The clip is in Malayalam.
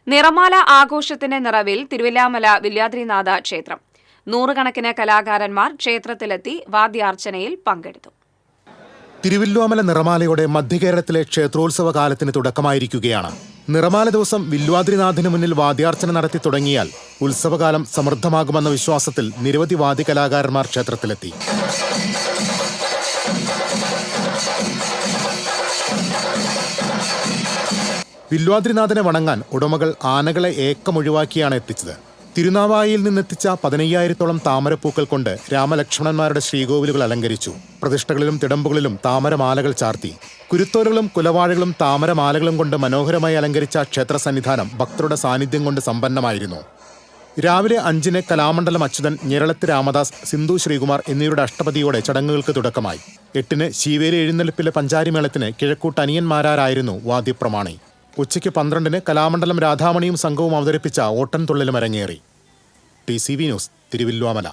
നിറമാല ആഘോഷത്തിന്റെ നിറവിൽ തിരുവില്ലാമല വില്വാദ്രിനാഥ ക്ഷേത്രം. നൂറുകണക്കിന് കലാകാരന്മാർ ക്ഷേത്രത്തിലെത്തി വാദ്യാർച്ചനയിൽ പങ്കെടുത്തു. തിരുവില്വാമല നിറമാലയോടെ മധ്യകേരളത്തിലെ ക്ഷേത്രോത്സവ കാലത്തിന് തുടക്കമായിരിക്കുകയാണ്. നിറമാല ദിവസം വില്വാദ്രിനാഥിന് മുന്നിൽ വാദ്യാർച്ചന നടത്തി തുടങ്ങിയാൽ ഉത്സവകാലം സമൃദ്ധമാകുമെന്ന വിശ്വാസത്തിൽ നിരവധി വാദ്യകലാകാരന്മാർ ക്ഷേത്രത്തിലെത്തി. വില്വാദ്രിനാഥനെ വണങ്ങാൻ ഉടമകൾ ആനകളെ ഏക്കമൊഴിവാക്കിയാണ് എത്തിച്ചത്. തിരുനാവായിയിൽ നിന്നെത്തിച്ച 15,000-ഓളം താമരപ്പൂക്കൾ കൊണ്ട് രാമലക്ഷ്മണന്മാരുടെ ശ്രീകോവിലുകൾ അലങ്കരിച്ചു. പ്രതിഷ്ഠകളിലും തിടമ്പുകളിലും താമരമാലകൾ ചാർത്തി. കുരുത്തോലകളും കുലവാഴകളും താമരമാലകളും കൊണ്ട് മനോഹരമായി അലങ്കരിച്ച ക്ഷേത്ര സന്നിധാനം ഭക്തരുടെ സാന്നിധ്യം കൊണ്ട് സമ്പന്നമായിരുന്നു. രാവിലെ 5-ന് കലാമണ്ഡലം അച്യുതൻ, ഞെരളത്ത് രാമദാസ്, സിന്ധു ശ്രീകുമാർ എന്നിവരുടെ അഷ്ടപതിയോടെ ചടങ്ങുകൾക്ക് തുടക്കമായി. 8-ന് ശീവേലി എഴുന്നള്ളിപ്പിലെ പഞ്ചാരിമേളത്തിന് കിഴക്കൂട്ട് അനിയന്മാരായിരുന്നു വാദ്യപ്രമാണി. ഉച്ചയ്ക്ക് 12-ന് കലാമണ്ഡലം രാധാമണിയും സംഘവും അവതരിപ്പിച്ച ഓട്ടൻതുള്ളലും അരങ്ങേറി. TCV news, Thiruvilwamala.